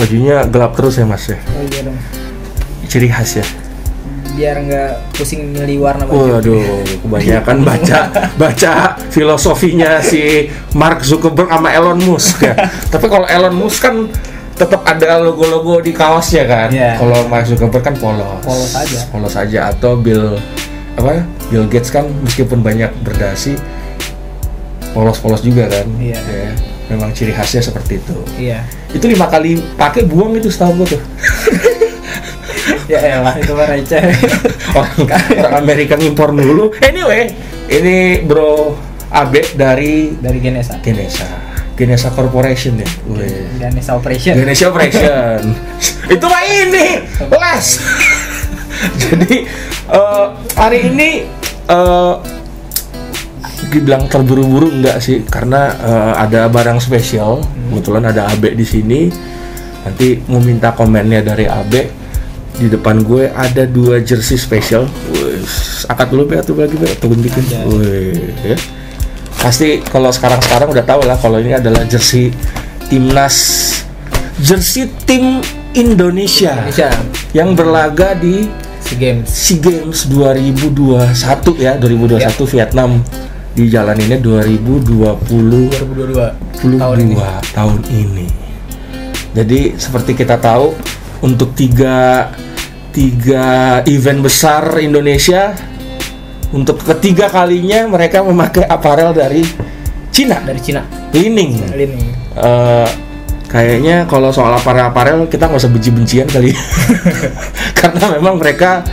bajunya gelap terus ya Mas ya. Oh iya dong. Ciri khas ya. Biar nggak pusing milih warna baju. Waduh, kebanyakan baca filosofinya si Mark Zuckerberg sama Elon Musk ya. Tapi kalau Elon Musk kan tetap ada logo-logo di kaosnya kan. Yeah. Kalau Mark Zuckerberg kan polos. Polos aja atau Bill Gates kan meskipun banyak berdasi polos-polos juga kan. Iya. Ya, memang ciri khasnya seperti itu. Iya. Itu 5 kali pakai buang itu setahu gue tuh. Ya elah itu mah receh. orang Amerika ngimpor dulu. Anyway, ini Bro Abe dari Genesa Corporation ya. Genesa Operation. Itu mah ini les. Jadi hari ini dibilang terburu-buru enggak sih, karena ada barang spesial. Kebetulan ada Abe di sini. Nanti mau minta komennya dari Abe. Di depan gue ada 2 jersey spesial. Akad dulu tuh lagi tunggu bikin. Ya. Pasti kalau sekarang udah tahu lah kalau ini adalah jersey tim Indonesia yang berlaga di SEA Games 2021 ya, 2021 ya. Vietnam dijalaninnya 2022 tahun ini. Jadi seperti kita tahu, untuk tiga event besar Indonesia, untuk ketiga kalinya mereka memakai aparel dari Cina. Li-Ning. Kayaknya kalau soal aparel kita nggak usah benci-bencian kali. Karena memang mereka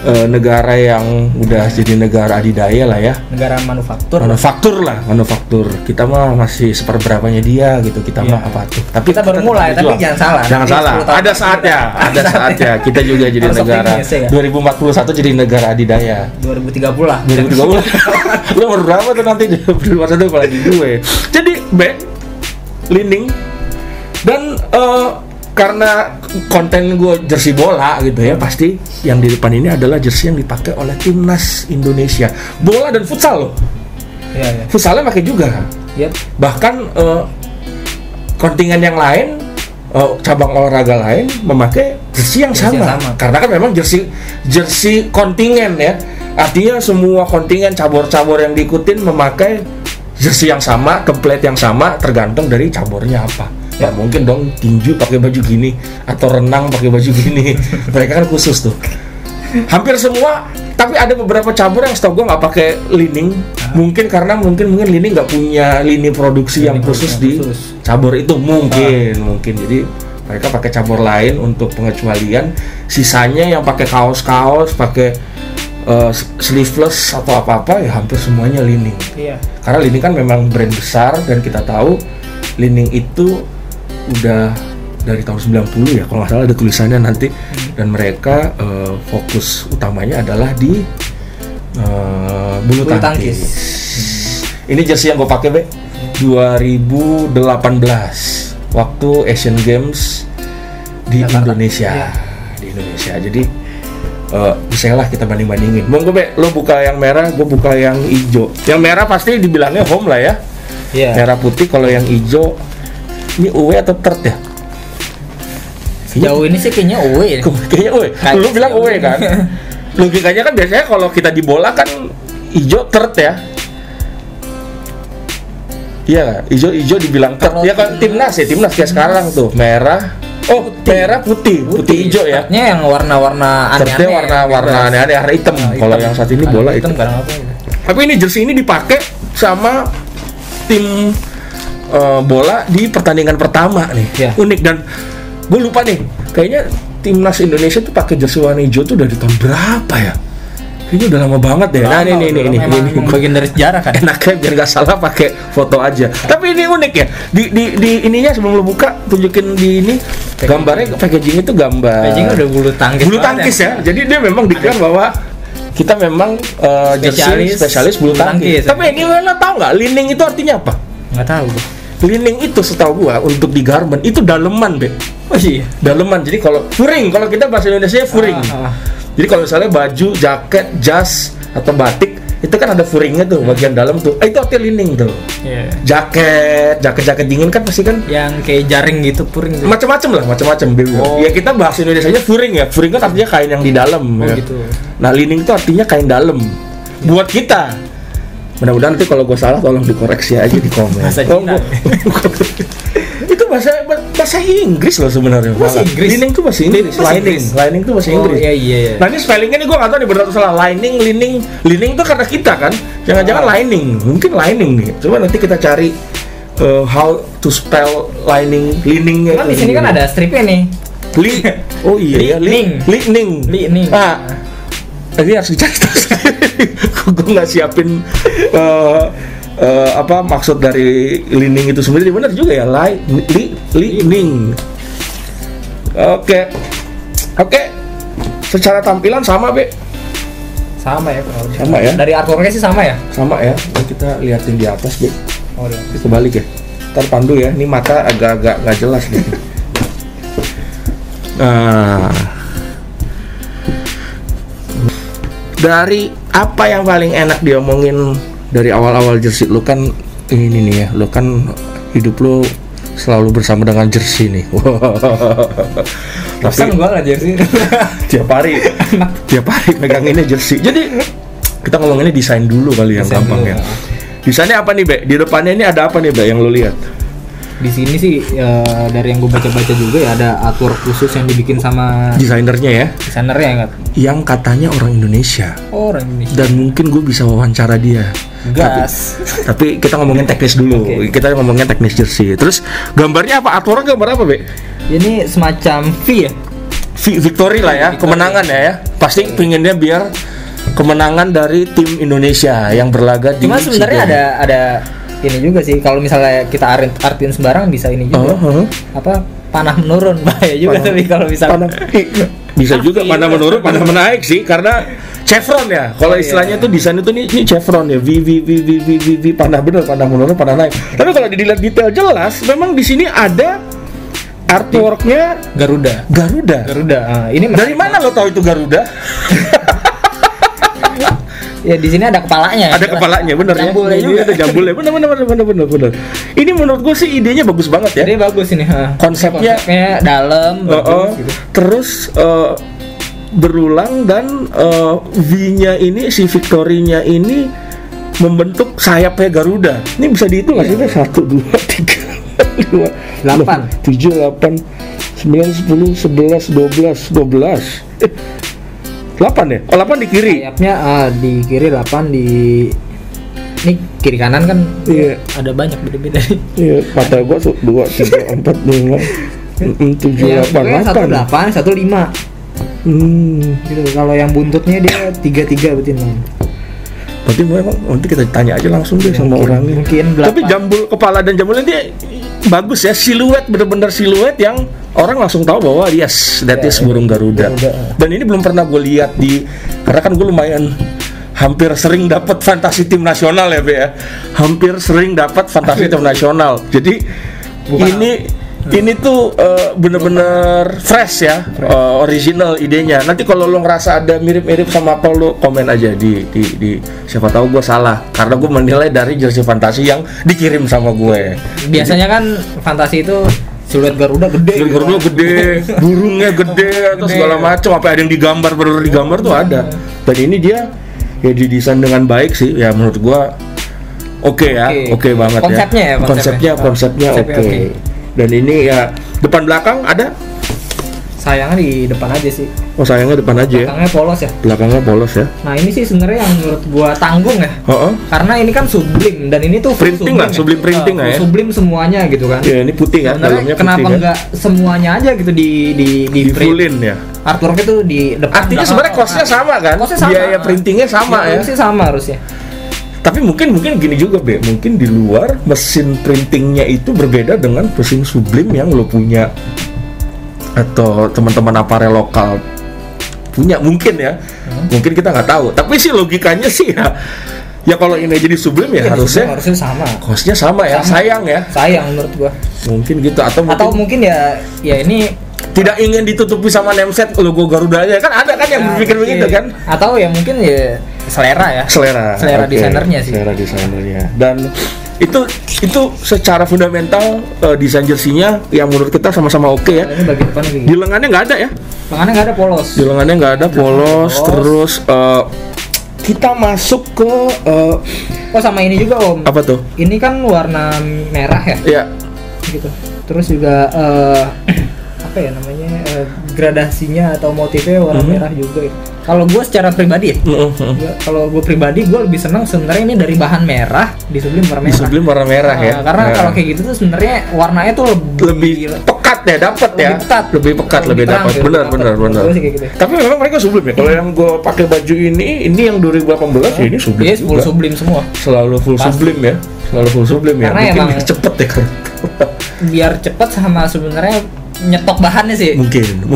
negara yang udah jadi negara adidaya lah ya. Negara manufaktur. Kita mah masih seperberapanya dia gitu. Kita mah apa tuh. Tapi kita baru mulai, tapi jangan salah. Ada saatnya kita juga jadi negara. 2041 jadi negara adidaya. 2030 lah. Lu umur berapa tuh nanti 2041 apalagi gue. Jadi Li-Ning dan karena konten gue jersey bola gitu ya, pasti yang di depan ini adalah jersey yang dipakai oleh timnas Indonesia bola dan futsal loh. Iya. Futsalnya pakai juga. Yep. Bahkan kontingen yang lain, cabang olahraga lain memakai jersey yang sama. Karena kan memang jersey kontingen ya. Artinya semua kontingen cabur-cabur yang diikutin memakai jersey yang sama, template yang sama, tergantung dari caburnya apa. Ya mungkin dong tinju pakai baju gini atau renang pakai baju gini. Mereka kan khusus tuh. Hampir semua, tapi ada beberapa cabur yang setahu gue nggak pakai Li-Ning. Mungkin karena mungkin Li-Ning nggak punya lini produksi yang khusus di cabur itu mungkin. Jadi mereka pakai cabur lain untuk pengecualian. Sisanya yang pakai kaos-kaos, pakai sleeveless atau apa-apa ya hampir semuanya Li-Ning. Iya. Karena Li-Ning kan memang brand besar dan kita tahu Li-Ning itu udah dari tahun 90 ya kalau nggak salah ada tulisannya nanti. Dan mereka fokus utamanya adalah di bulu tangkis. Ini jersey yang gue pakai 2018 waktu Asian Games di Indonesia. Jadi bisa lah kita banding-bandingin. Monggo lo buka yang merah, gue buka yang hijau. Yang merah pasti dibilangnya home lah ya. Merah putih. Kalau yang hijau ini away atau third ya? Jauh ini sih kayaknya away. Kayaknya away. Lu bilang away kan? Logikanya kan biasanya kalau kita di bola kan hijau third ya. Iya, hijau dibilang third. Ya kan timnas kayak sekarang tuh merah. Merah putih hijau ya. Third-nya yang warna-warna aneh-aneh. Third-nya warna-warna aneh-aneh, warna hitam. Kalau yang saat ini bola hitam. Tapi ini jersey ini dipakai sama tim bola di pertandingan pertama nih. Unik. Dan gue lupa nih, kayaknya timnas Indonesia tuh pakai jersey warna hijau tuh dari tahun berapa ya? Kayaknya udah lama banget deh. Nah ini bagian dari sejarah kan. Enaknya biar nggak salah pakai foto aja. Tapi ini unik ya. Di ininya sebelum lo buka tunjukin di ini gambarnya, packaging itu gambar. Packaging udah bulu tangkis ya. Jadi dia memang diklaim bahwa kita memang spesialis bulu tangkis. Tapi ini lo tahu nggak Li-Ning itu artinya apa? Nggak tahu. Li-Ning itu setahu gua untuk di garment itu daleman, Oh iya. Daleman. Jadi kalau furing, kalau kita bahasa Indonesia furing. Jadi kalau misalnya baju, jaket, jas atau batik itu kan ada furingnya tuh bagian dalam tuh. Itu arti lining tuh. Iya. Jaket dingin kan pasti kan yang kayak jaring gitu, furing gitu. Macam-macam Ya kita bahasa Indonesianya furing ya. Furing kan artinya kain yang di dalam ya. Gitu. Nah, lining itu artinya kain dalam buat kita. Mudah-mudahan nanti kalau gue salah tolong dikoreksi aja di komen. Bahasa Cina. Itu bahasa Inggris loh sebenarnya. Bahasa Inggris. Lining itu bahasa Inggris. Lining itu bahasa Inggris. Iya. Nah, ini spellingnya nih gue nggak tahu nih benar atau salah. Lining itu karena kita kan. Jangan-jangan lining. Mungkin lining nih. Coba nanti kita cari how to spell liningnya. Kan di sini kan ada stripnya nih. Oh iya ya. Lining. Ah, ini harus dicari terus. Gue nggak siapin apa maksud dari lining itu sebenarnya benar juga ya, lining. Oke. Secara tampilan sama, Be. Sama ya. Sama ya. Dari artworknya sih sama ya. Sama ya. Nah, kita liatin di atas, Be. Oh, iya. Kita balik ya. Ntar pandu ya. Ini mata agak-agak nggak jelas nih. Nah, dari apa yang paling enak diomongin dari awal-awal jersey lu kan ini nih ya, lu kan hidup lu selalu bersama dengan jersey nih. Tapi gua nggak jersey. tiap hari meganginnya jersey. Jadi kita ngomonginnya desain dulu kali yang gampang ya. Desainnya apa nih, Be? Di depannya ini ada apa nih, Be, yang lu lihat? Di sini sih dari yang gue baca-baca juga ya ada artwork khusus yang dibikin sama desainernya ya. Desainernya enggak? Yang katanya orang Indonesia. Oh, orang Indonesia. Dan mungkin gue bisa wawancara dia. Gas. Tapi kita ngomongin teknis dulu. Okay. Kita ngomongin teknis jersey. Terus gambarnya apa? Artworknya gambar apa, Be? Ini semacam V ya. Victory lah ya, kemenangan ya. Pasti pinginnya biar kemenangan dari tim Indonesia yang berlaga di. Cuma sebenarnya ada ini juga sih, kalau misalnya kita artiin sembarang bisa ini juga. Apa panah menurun bahaya juga tapi kalau misalnya bisa juga panah menurun, panah menaik sih karena chevron ya. Kalau istilahnya tuh desain itu nih chevron ya. V panah bener, panah menurun, panah naik. Tapi kalau dilihat detail jelas, memang di sini ada artworknya Garuda. Ini dari mana lo tahu itu Garuda? Ya di sini ada kepalanya. Ada kepalanya, bener ya. Jambulnya juga. Ada jambulnya, bener. Ini menurut gue sih idenya bagus banget ya. Ide bagus ini. Konsepnya dalam, bagus, gitu. Terus berulang dan V-nya ini si Victory-nya ini membentuk sayapnya Garuda. Ini bisa dihitung nggak sih? 1, 2, 3, 4, 5, 6, 7, 8, 9, 10, 11, 12. 8 ya? Oh, 8 di kiri. Sayapnya di kiri, 8 di ini kiri kanan kan. Iya. Ada banyak beda-beda. Iya, mata gua 2, 3, 4, 5, 7, 8, 8, 1, 5. Gitu. Kalau yang buntutnya dia 3 berarti 6. Berarti memang nanti kita tanya aja langsung deh sama orangnya. Mungkin 8. Tapi jambul kepala dan jambulnya dia bagus ya, siluet, bener-bener siluet yang orang langsung tahu bahwa yes, that is burung Garuda. Dan ini belum pernah gue lihat karena kan gue lumayan hampir sering dapat fantasi tim nasional ya, Be ya. Hampir sering dapat fantasi tim nasional. Jadi ini tuh bener-bener fresh ya, original idenya. Nanti kalau lo ngerasa ada mirip-mirip sama apa, lo komen aja di siapa tahu gue salah, karena gue menilai dari jersey fantasi yang dikirim sama gue. Biasanya kan fantasi itu siluet Garuda gede. Burungnya gede atau segala macam. Apa ada yang digambar, bener digambar tuh ada. Dan ini dia ya didesain dengan baik sih, ya menurut gue oke banget konsepnya ya. Konsepnya oke. Dan ini ya depan belakang ada. Sayangnya di depan aja sih. Oh, sayangnya depan aja. Belakangnya polos ya. Nah, ini sih sebenarnya yang menurut gua tanggung ya. Karena ini kan sublim dan ini tuh printing lah, sublim printing ya. Sublim semuanya gitu kan. Ya, ini putih kan, dalamnya putih. Kenapa enggak semuanya aja gitu di fullin ya. Artwork itu di depan. Artinya sebenarnya cost-nya sama kan? Biaya printingnya sama ya. Sama harusnya. Tapi mungkin gini juga, Be. Mungkin di luar mesin printingnya itu berbeda dengan mesin sublim yang lo punya atau teman-teman aparel lokal punya, mungkin ya. Mungkin kita nggak tahu. Tapi sih logikanya sih ya kalau ini jadi sublim ya harusnya sama. Cost-nya sama ya. Sayang ya. Sayang menurut gua. Mungkin gitu atau mungkin ya ini tidak ingin ditutupi sama nameset logo Garudanya, kan ada kan yang berpikir begitu kan? Atau ya mungkin ya selera okay. Desainernya sih. Selera desainernya. Dan itu secara fundamental desain jersinya yang menurut kita sama-sama oke ya. Ini bagian depan di lengannya nggak ada ya? Lengannya nggak ada polos. Di lengannya nggak ada polos. Terus kita masuk ke oh sama ini juga Om. Apa tuh? Ini kan warna merah ya? Iya. Gitu. Terus juga apa ya namanya gradasinya atau motifnya warna merah juga gitu. Kalau gue secara pribadi ya, kalau gue pribadi gue lebih senang sebenarnya ini dari bahan merah disublim warna merah. Disublim warna merah ya. Karena kalau kayak gitu tuh sebenarnya warnanya tuh lebih pekat ya, dapat ya. Lebih pekat, lebih dapat. Benar. Gitu. Tapi memang mereka sublim ya. Kalau yang gue pakai baju ini yang 2018 ya ini sublim. Iya, full sublim semua. Selalu full sublim ya. Selalu full sublim ya. Karena mungkin emang cepet ya kan. Biar cepet sama sebenarnya nyetok bahannya sih. Mungkin.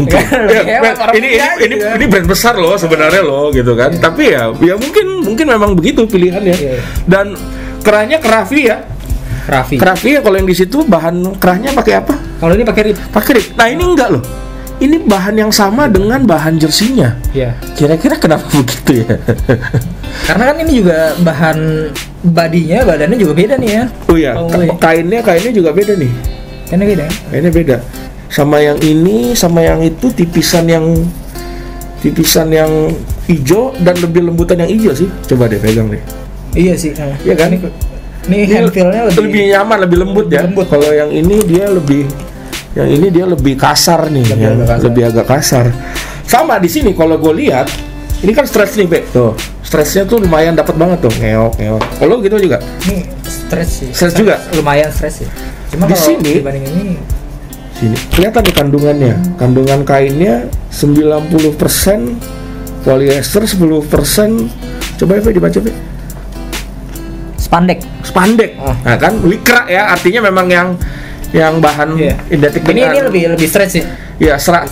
Ini brand besar loh sebenarnya loh gitu kan. Tapi ya mungkin memang begitu pilihannya. Dan kerahnya kerafi ya. Kerafi ya, kalau yang di situ bahan kerahnya pakai apa? Kalau ini pakai rib. Nah, ini enggak loh. Ini bahan yang sama dengan bahan jersinya. Iya. Kira-kira kenapa begitu ya? Karena kan ini juga bahan badannya juga beda nih ya. Oh iya, kainnya juga beda nih. Kainnya beda. Sama yang ini, sama yang itu tipisan yang hijau dan lebih lembutan yang hijau sih. Coba deh pegang deh. Iya sih. Iya kan? Ini hand feel-nya lebih nyaman, lebih lembut ya. Kalau yang ini dia lebih kasar nih, lebih agak kasar. Sama di sini kalau gue lihat, ini kan stretch nih, Be. Tuh, stretchnya tuh lumayan dapat banget tuh, ngeok. Kalau gitu juga. Ini stretch sih. Stretch juga. Lumayan stretch sih. Cuma di sini dibanding ini kelihatan nih kandungannya. Kandungan kainnya 90% polyester, 10% coba ya dibaca Be. Spandek. Nah kan likra ya, artinya memang yang bahan identik dengan ini lebih stretch sih. Ya, serat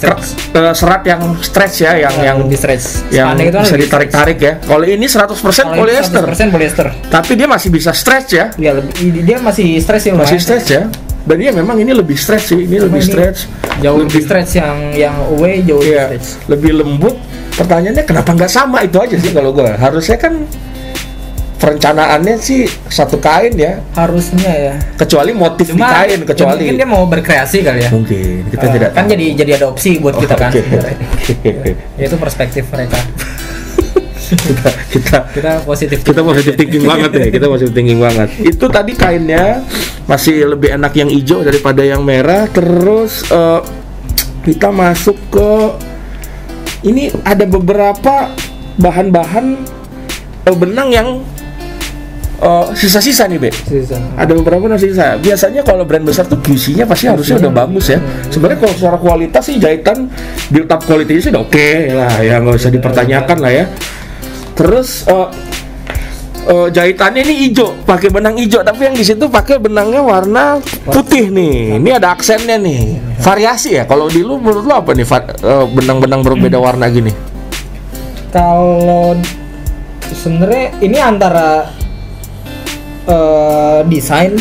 yang stretch ya, yang lebih stretch. Yang bisa ditarik-tarik ya. Kalau ini 100% polyester. 100% polyester. Tapi dia masih bisa stretch ya. Iya, dia masih stretch ya. Masih stretch ya. Dan dia memang ini lebih stretch sih, lebih stretch. Jauh lebih stretch yang away jauh lebih stretch. Lebih lembut. Pertanyaannya kenapa nggak sama, itu aja sih kalau gue. Harusnya kan perencanaannya sih satu kain ya. Harusnya ya. Kecuali motif di kain, kecuali. Mungkin dia mau berkreasi kali ya. Mungkin kita tidak kan tahu. jadi ada opsi buat kita kan. Ya, itu perspektif mereka. kita positif thinking banget ya. Kita positif thinking banget. Itu tadi kainnya masih lebih enak yang hijau daripada yang merah. Terus kita masuk ke ini, ada beberapa bahan-bahan benang yang sisa-sisa nih, Be. Ada beberapa yang sisa. Biasanya kalau brand besar tuh QC-nya pasti harusnya udah bagus ya. Sebenarnya kalau secara kualitas sih jahitan build up quality-nya sih udah oke lah ya, nggak usah dipertanyakan lah ya. Terus jahitannya ini hijau, pakai benang hijau, tapi yang di situ pakai benangnya warna putih nih. Ini ada aksennya nih. Variasi ya. Kalau di lu, menurut lu apa nih benang-benang berbeda warna gini? Kalau sebenarnya ini antara desain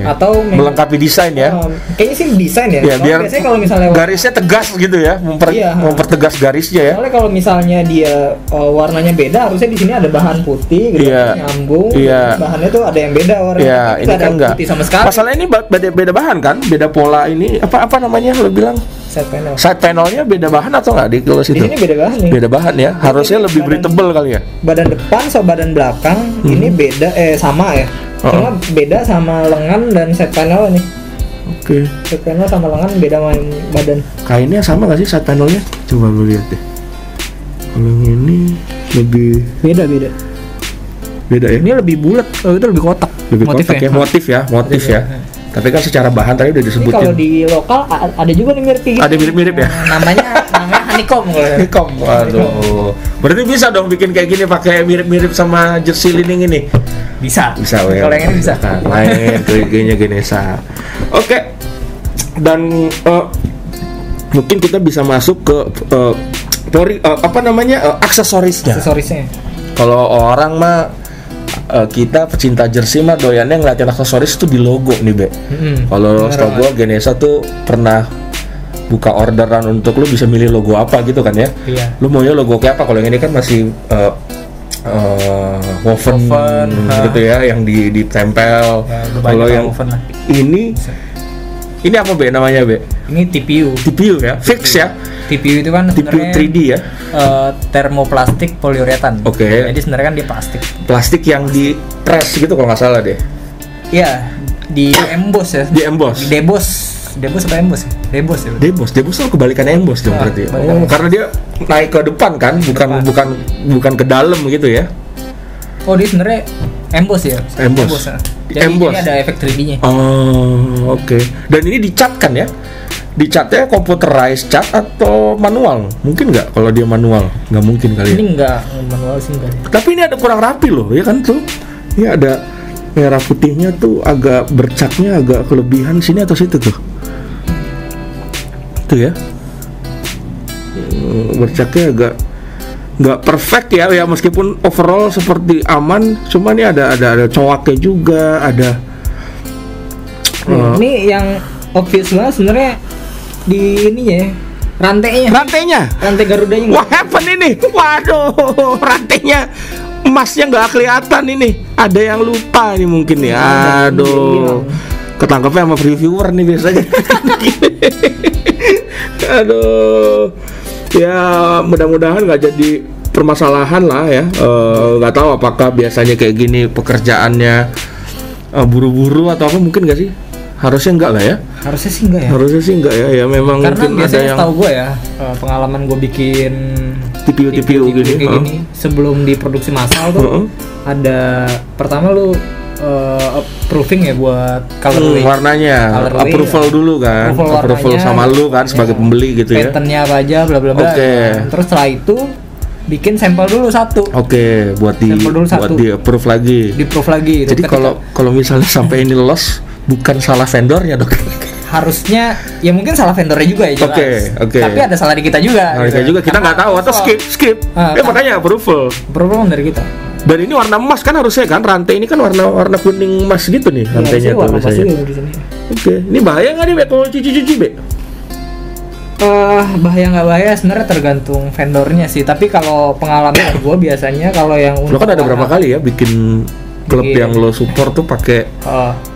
atau melengkapi desain ya. Kayaknya sih desain ya. Biar biasanya kalau misalnya garisnya tegas gitu ya, mempertegas garisnya ya. Soalnya kalau misalnya dia warnanya beda, harusnya di sini ada bahan putih gitu, nyambung. Bahannya tuh ada yang beda warnanya. Iya, ini kan enggak. Sama sekali. Masalahnya ini beda bahan kan, beda pola ini. Apa namanya lo bilang? Side panelnya beda bahan atau nggak di kalau situ? Di sini beda bahan nih. Beda bahan ya. Harusnya lebih breathable kali ya. Badan depan sama badan belakang ini beda sama ya. Cuma beda sama lengan dan side panel nih. Side panel sama lengan beda sama badan. Kainnya sama nggak sih side panelnya? Coba lu lihat deh. Kalau yang ini lebih beda ya. Ini lebih bulat, itu lebih kotak. Motif ya. Tapi kan secara bahan tadi udah disebutin. Ini kalau di lokal ada juga nih mirip gitu. Ada mirip-mirip ya. Namanya honeycomb kalau. Honeycomb. Waduh. Berarti bisa dong bikin kayak gini pakai mirip-mirip sama jersey lining ini. Bisa. Kalau yang ini bisa. Main IG-nya Ganesha. Oke. Dan mungkin kita bisa masuk ke aksesorisnya. Kalau orang mah kita pecinta jersey mah doyannya ngeliatin aksesoris tuh di logo nih, Be. Kalau setahu gue Ganesha tuh pernah buka orderan untuk lu bisa milih logo apa gitu kan ya. Iya. Lu maunya logo kayak apa? Kalau yang ini kan masih woven gitu ya, yang ditempel. Ya, kalau yang ini apa Be namanya Be? Ini TPU ya, fix ya. TPU itu kan TPU 3D ya. Termoplastik poliuretan. Oke. Jadi sebenarnya kan dia plastik yang di press gitu kalau nggak salah deh. Iya, di emboss ya. Di emboss. Di deboss apa emboss ya? Deboss. Deboss tuh kebalikan emboss dong berarti. Karena dia naik ke depan kan, bukan ke dalam gitu ya. Oh, dia sebenarnya emboss ya. Emboss. Jadi ini ada efek 3D-nya. Oh, oke. Dan ini dicat kan ya? Dicatnya computerized cat atau manual? Mungkin nggak kalau dia manual? Nggak mungkin kali ya? Ini nggak manual sih enggak. Tapi ini ada kurang rapi loh, ya kan tuh? Ini ada merah putihnya tuh agak bercaknya agak kelebihan sini atau situ tuh? Tuh ya? Bercaknya agak nggak perfect ya meskipun overall seperti aman, cuma ini ada cowaknya juga, ada. Ini yang obvious banget sebenarnya di ininya ya, rantainya rantai Garudanya. What happen ini? Waduh, rantainya emasnya nggak kelihatan ini. Ada yang lupa nih mungkin ya. Aduh, ketangkepnya sama reviewer nih biasanya. Aduh, ya mudah-mudahan nggak jadi permasalahan lah ya. Nggak tahu apakah biasanya kayak gini pekerjaannya buru-buru atau apa, mungkin nggak sih? Harusnya enggak lah ya. Harusnya sih enggak ya. Ya memang karena mungkin ada yang tahu gue ya, pengalaman gue bikin TPU gini sebelum diproduksi massal tuh ada pertama lu proofing ya buat colorway. Warnanya, approval dulu kan. Approval sama lu kan sebagai pembeli gitu ya. Patternnya apa aja bla bla bla. Okay. Terus setelah itu bikin sampel dulu satu. Oke, buat di approve lagi. Di-approve lagi. Jadi kalau misalnya sampai ini lolos, bukan salah vendornya dong. Harusnya ya mungkin salah vendornya juga ya jelas. Oke. Tapi ada salah di kita juga. Kita nggak tahu atau skip. Ya makanya approval dari kita. Dan ini warna emas kan harusnya kan, rantai ini kan warna kuning emas gitu nih rantainya tuh biasanya. Oke, ini bahaya nggak nih Be kalau cuci Be? Bahaya nggak bahaya sebenarnya tergantung vendornya sih. Tapi kalau pengalaman gue biasanya kalau yang lo kan ada berapa kali ya bikin klub yang lo support tuh pakai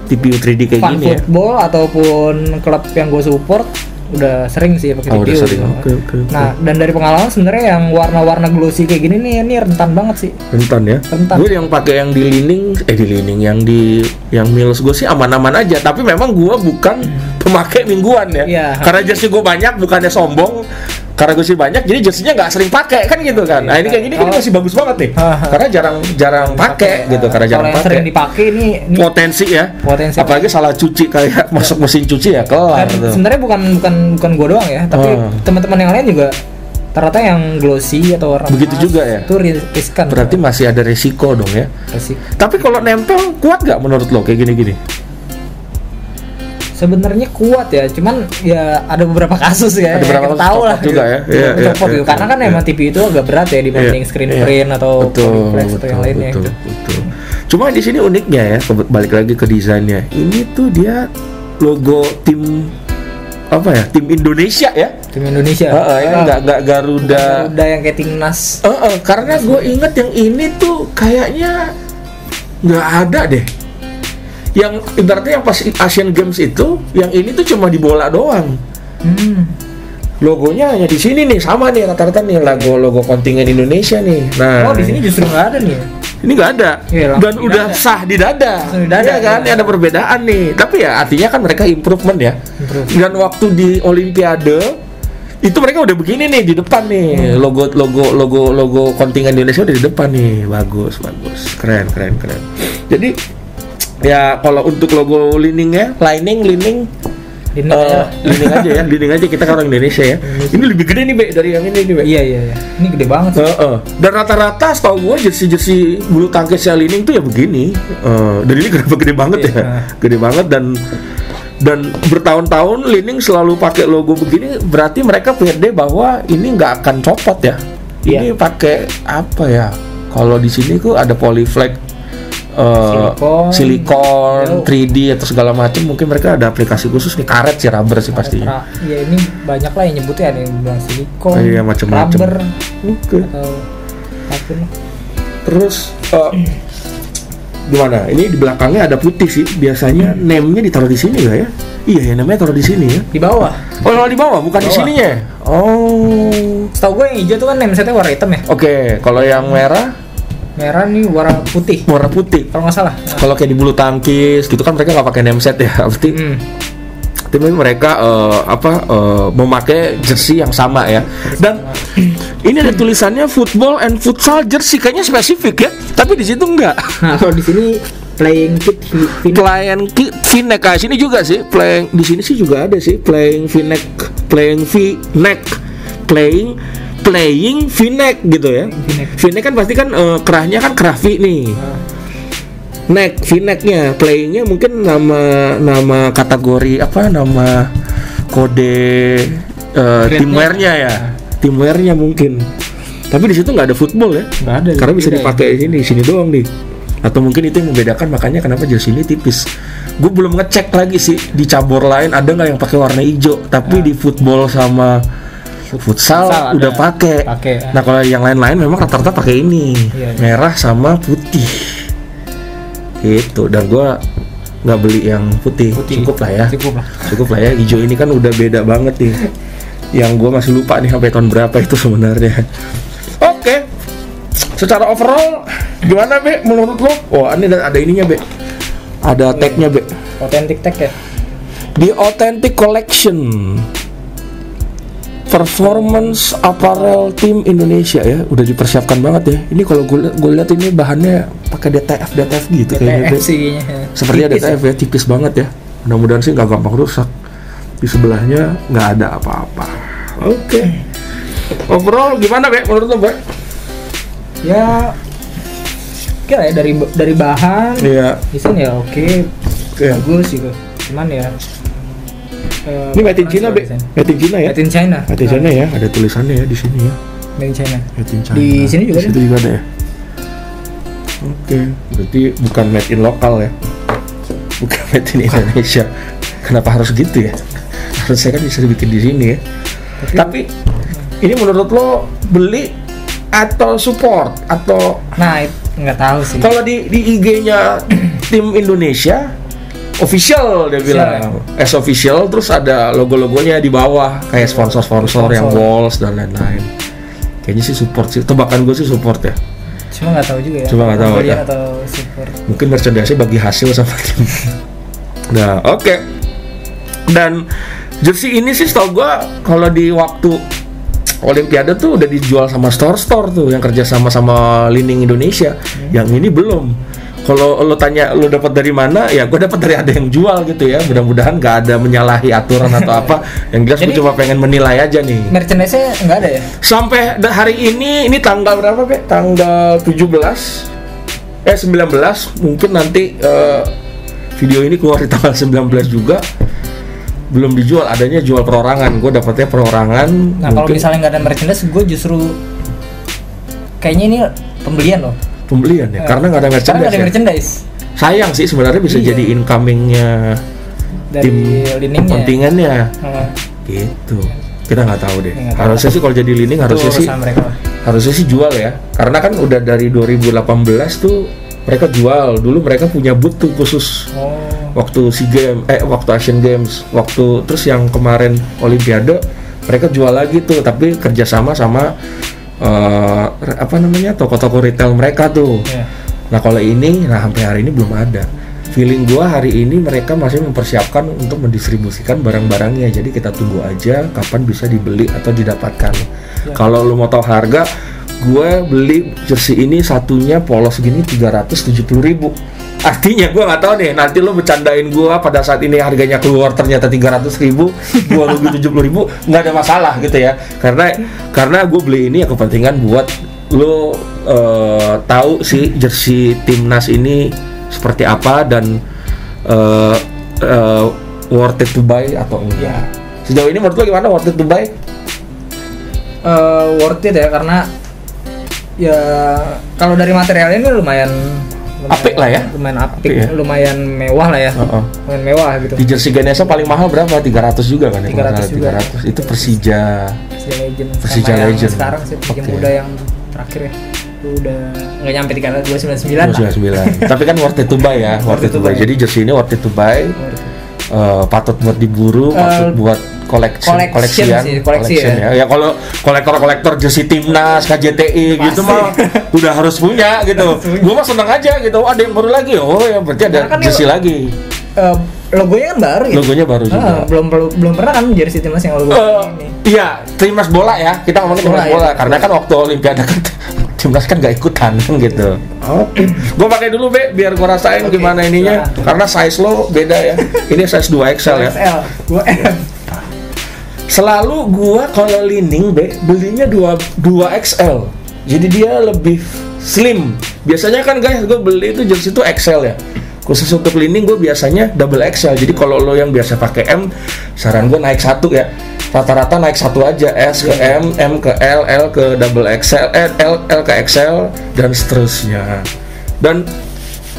TPU 3D kayak gini ya? Football ataupun klub yang gue support udah sering sih pakai TPU. Okay. Nah, dan dari pengalaman sebenarnya yang warna-warna glossy kayak gini nih, ini rentan banget sih. Rentan ya? Gue yang pakai yang di lining yang Mills gue sih aman-aman aja. Tapi memang gue bukan pemakai mingguan ya. Karena jersey gue banyak, bukannya sombong. Karena gue sih banyak, jadi jersinya nggak sering pakai kan gitu kan. Nah ini kayak gini kan masih bagus banget nih. Karena jarang pakai gitu. Karena jarang pakai. Sering dipakai ini potensi ya. Apalagi salah cuci kayak masuk mesin cuci ya kelar. Sebenarnya bukan gue doang ya, tapi teman-teman yang lain juga ternyata yang glossy atau warna begitu emas, juga ya. Itu riskan. Berarti masih ada resiko dong ya. Tapi kalau nempel kuat nggak menurut lo kayak gini-gini? Sebenarnya kuat ya, cuman ya ada beberapa kasus ya. Ada beberapa kasus tahu lah juga ya. Copot gitu. Karena kan emang TV itu agak berat ya dibanding screen print atau polyflex atau yang lainnya. Betul. Cuma di sini uniknya ya, balik lagi ke desainnya. Ini tuh dia logo tim apa ya? Tim Indonesia ya. Tim Indonesia. Ini nggak Garuda. Garuda yang kayak timnas. Karena gue inget yang ini tuh kayaknya nggak ada deh. Yang ibaratnya yang pas Asian Games itu, yang ini tuh cuma di bola doang. Logonya hanya di sini nih, sama nih rata-rata nih logo kontingen Indonesia nih. Nah, di sini justru nggak ada nih. Ini nggak ada. Dan udah sah di dada. Ya kan, ini ada perbedaan nih. Tapi ya artinya kan mereka improvement ya. Dan waktu di Olimpiade itu mereka udah begini nih di depan nih. Logo kontingen Indonesia udah di depan nih. Bagus. Keren. Jadi ya kalau untuk logo lining aja kita kan orang Indonesia ya. Ini lebih gede nih Be dari yang ini nih Be. Iya. Ini gede banget. Dan rata-rata setahu gue jersey bulu tangkisnya lining tuh ya begini. Dan ini kenapa gede banget ya? Gede banget dan bertahun-tahun lining selalu pakai logo begini, berarti mereka pede bahwa ini nggak akan copot ya. Ini pakai apa ya? Kalau di sini tuh ada polyflex silikon 3D atau segala macam, mungkin mereka ada aplikasi khusus nih, karet sih, rubber sih pastinya. Iya, ini banyak lah yang nyebutnya, ada yang bilang silikon, iya, macam-macam. Rubber, atau apa. Terus gimana? Ini di belakangnya ada putih sih. Biasanya name-nya ditaruh di sini nggak ya? Iya ya, namanya taruh di sini ya. Di bawah. Oh, di bawah, bukan di sininya. Oh. Setahu gue yang hijau tuh kan name setnya warna hitam ya. Oke, kalau yang merah nih warna putih. Warna putih. Kalau nggak salah. Kalau kayak di bulu tangkis gitu kan mereka nggak pakai name set ya. Berarti tapi mereka memakai jersey yang sama ya. Dan ini ada tulisannya football and futsal jersey, kayaknya spesifik ya. Tapi di situ enggak. Nah, kalau di sini playing kit V-neck. Sini juga sih playing, di sini sih juga ada sih playing V-neck, playing V-neck gitu ya. V-neck kan pasti kan kerahnya kan kerah V nih. Neck, V-necknya, playingnya mungkin nama kategori apa, nama kode teamwear-nya ya, teamwear-nya mungkin. Tapi di situ nggak ada football ya, nggak ada. Karena bisa dipakai di sini doang nih. Atau mungkin itu yang membedakan, makanya kenapa jersey ini tipis. Gue belum ngecek lagi sih di cabur lain ada nggak yang pakai warna hijau. Tapi di football sama futsal udah pakai. Nah kalau yang lain-lain memang rata-rata pakai ini, merah sama putih. Gitu. Dan gue nggak beli yang putih. Cukup lah ya. Hijau ini kan udah beda banget nih. Yang gue masih lupa nih sampai tahun berapa itu sebenarnya. Oke. Secara overall gimana Be menurut lo? Oh ini ada ininya Be, ada tagnya Be, authentic tag ya, di Authentic Collection Performance Apparel Team Indonesia ya, udah dipersiapkan banget ya. Ini kalau gue lihat ini bahannya pakai DTF gitu kayaknya sih, seperti ada DTF ya, tipis banget ya. Mudah-mudahan sih nggak gampang rusak. Di sebelahnya nggak ada apa-apa. Oke. Overall gimana Be menurut lo Be? Ya kira ya dari bahan desain ya oke. Bagus gitu, cuman ya ini made in China Be, made in China ya, made in China ya, ada tulisannya ya di sini ya, made in China. Di sini juga ada ya. Oke, berarti bukan made in lokal ya, bukan made in Indonesia. Kenapa harus gitu ya? Harusnya kan bisa dibikin di sini ya. Tapi ini menurut lo beli atau support atau nggak tahu sih. Kalau di IG-nya tim Indonesia official dia bilang as official, terus ada logo-logonya di bawah kayak sponsor yang Walls dan lain-lain. Kayaknya sih support sih, tebakan gue sih support ya. Cuma nggak tahu juga ya. Atau support. Mungkin merchandise bagi hasil sama tim. Nah oke. Dan jersey ini sih setahu gue kalau di waktu Olimpiade tuh udah dijual sama store-store tuh yang kerja sama Li-Ning Indonesia. Yang ini belum. Kalau lo tanya lo dapat dari mana, ya gue dapat dari ada yang jual gitu ya. Mudah-mudahan nggak ada menyalahi aturan atau apa. Yang jelas gue cuma pengen menilai aja nih. Merchandise-nya nggak ada ya? Sampai hari ini tanggal berapa Pe? Tanggal 19. Mungkin nanti video ini keluar di tanggal 19 juga. Belum dijual, adanya jual perorangan. Gue dapetnya perorangan. Nah kalau misalnya nggak ada merchandise, gue justru kayaknya ini pembelian loh. Pembelian ya, karena nggak ada merchandise. Sayang sih sebenarnya bisa jadi incomingnya dari tim kepentingannya. Gitu. Kita nggak tahu deh. Harusnya sih kalau jadi Li-Ning harusnya sih jual ya. Karena kan udah dari 2018 tuh mereka jual. Dulu mereka punya booth tuh khusus. Waktu waktu Asian Games, terus yang kemarin Olimpiade mereka jual lagi tuh, tapi kerjasama sama toko-toko retail mereka tuh. Nah kalau ini, sampai hari ini belum ada. Feeling gua hari ini mereka masih mempersiapkan untuk mendistribusikan barang-barangnya. Jadi kita tunggu aja kapan bisa dibeli atau didapatkan. Kalau lu mau tahu harga, gue beli jersey ini satunya polos gini 370.000. Artinya gue nggak tahu nih, nanti lo bercandain gue pada saat ini harganya keluar ternyata 300.000, gue rugi 70.000, nggak ada masalah gitu ya. Karena gue beli ini ya kepentingan buat lo tahu sih jersey timnas ini seperti apa dan worth it to buy atau enggak. Sejauh ini menurut lo gimana, worth it to buy? Worth it ya, karena ya kalau dari materialnya ini lumayan apik lah ya. Lumayan apik ya? Lumayan mewah lah ya. Lumayan mewah gitu. Di jersey Ganesha paling mahal berapa? 300 juga kan? 300 juga. 300. Itu Persija Legend. Persija Legend. Sekarang sih Persija muda yang terakhir ya. Itu udah nggak nyampe 399 lah. Tapi kan worth it to buy ya, worth it to buy. Jadi jersey ini worth it to buy. Patut buat diburu, patut buat koleksi ya. Ya kalau kolektor jersey timnas, KJTI gitu mah udah harus punya gitu. Gua mah seneng aja gitu. Ada yang baru lagi. Oh ya berarti ada jersey lagi. Logonya kan baru ya. Logonya baru juga. Belum pernah kan jersey timnas yang logo ini. Iya, timnas bola ya. Kita ngomongin timnas bola ya. Karena kan waktu Olimpiade kan timnas kan nggak ikutan kan gitu. Oke. Gua pakai dulu Be, biar gua rasain gimana ininya. Karena size lo beda ya. Ini size 2XL ya. Gua M. Selalu gua kalau lining Be, belinya 2XL. Jadi dia lebih slim. Biasanya kan guys, gua beli itu jersey itu XL ya. Khusus untuk lining gue biasanya double XL. Jadi kalau lo yang biasa pakai M, saran gue naik 1 ya. Rata-rata naik 1 aja, S ke M, M ke L, L ke double XL, L ke XL dan seterusnya. Dan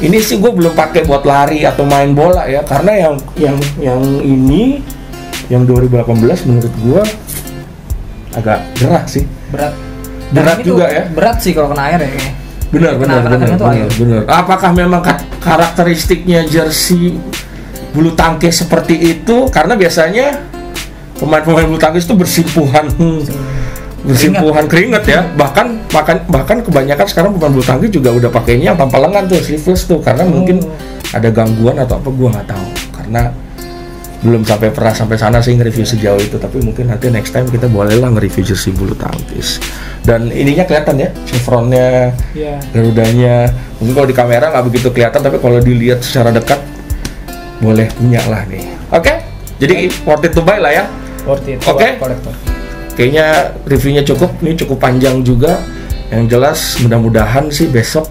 ini sih gue belum pakai buat lari atau main bola ya, karena yang ini yang 2018 menurut gue agak gerah sih. Berat juga ya. Berat sih kalau kena air ya. Benar. Apakah memang karakteristiknya jersey bulu tangkis seperti itu? Karena biasanya pemain-pemain bulu tangkis itu bersimpuhan keringat ya. Bahkan kebanyakan sekarang pemain bulu tangkis juga udah pakainya tanpa lengan tuh, sleeveless tuh, karena mungkin ada gangguan atau apa, gua nggak tahu. Karena belum pernah sampai sana sih nge-review sejauh itu, tapi mungkin nanti next time kita bolehlah nge-review jersey bulu tangkis. Dan ininya kelihatan ya, chevronnya, garudanya. Mungkin kalau di kamera nggak begitu kelihatan, tapi kalau dilihat secara dekat boleh punya lah nih. Oke? Jadi worth it to buy lah ya. Oke? Kayaknya reviewnya cukup, ini cukup panjang juga. Yang jelas mudah-mudahan sih besok